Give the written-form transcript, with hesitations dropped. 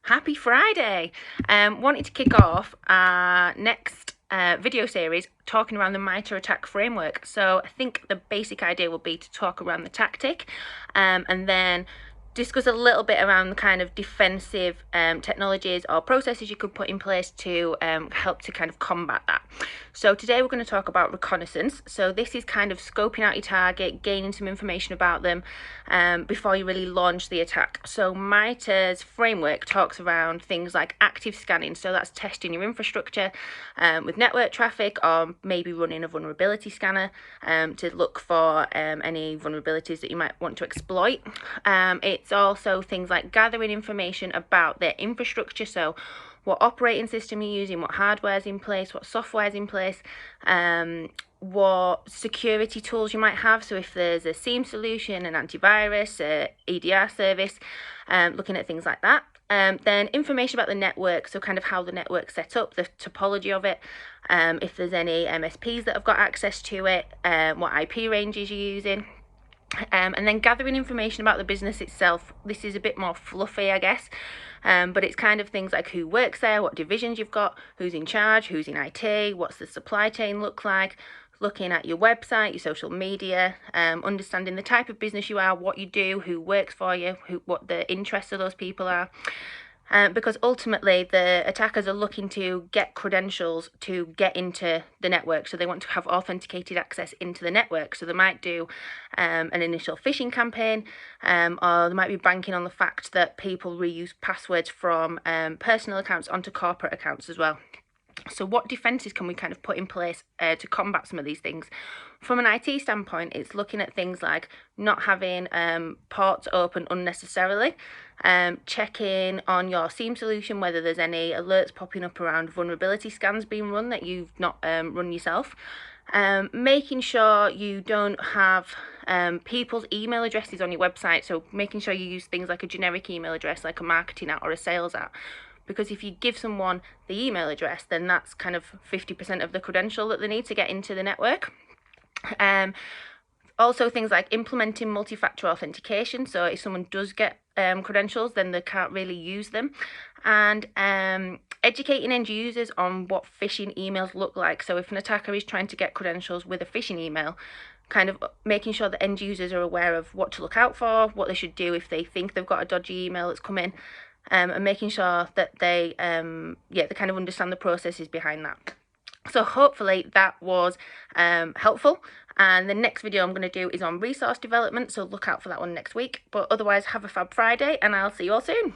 Happy Friday! Wanted to kick off our next video series talking around the MITRE ATT&CK framework. So I think the basic idea will be to talk around the tactic and then discuss a little bit around the kind of defensive technologies or processes you could put in place to help to kind of combat that. So today we're going to talk about reconnaissance. So this is kind of scoping out your target, gaining some information about them before you really launch the attack. So MITRE's framework talks around things like active scanning. So that's testing your infrastructure with network traffic, or maybe running a vulnerability scanner to look for any vulnerabilities that you might want to exploit. It's also things like gathering information about their infrastructure, so what operating system you're using, what hardware's in place, what software's in place, what security tools you might have. So if there's a SIEM solution, an antivirus, a EDR service, looking at things like that. Then information about the network, so kind of how the network's set up, the topology of it, if there's any MSPs that have got access to it, what IP ranges you're using. And then gathering information about the business itself. This is a bit more fluffy, I guess, but it's kind of things like who works there, what divisions you've got, who's in charge, who's in IT, what's the supply chain look like, looking at your website, your social media, understanding the type of business you are, what you do, who works for you, what the interests of those people are. Because ultimately the attackers are looking to get credentials to get into the network, so they want to have authenticated access into the network. So they might do an initial phishing campaign, or they might be banking on the fact that people reuse passwords from personal accounts onto corporate accounts as well. So what defences can we kind of put in place to combat some of these things? From an IT standpoint, it's looking at things like not having ports open unnecessarily, checking on your SIEM solution whether there's any alerts popping up around vulnerability scans being run that you've not run yourself, making sure you don't have people's email addresses on your website, so making sure you use things like a generic email address like a marketing at or a sales at. Because if you give someone the email address, then that's kind of 50% of the credential that they need to get into the network. Also things like implementing multi-factor authentication. So if someone does get credentials, then they can't really use them. And educating end users on what phishing emails look like. So if an attacker is trying to get credentials with a phishing email, kind of making sure that end users are aware of what to look out for, what they should do if they think they've got a dodgy email that's come in. And making sure that they kind of understand the processes behind that. So hopefully that was helpful. And the next video I'm going to do is on resource development, so look out for that one next week. But otherwise, have a fab Friday, and I'll see you all soon.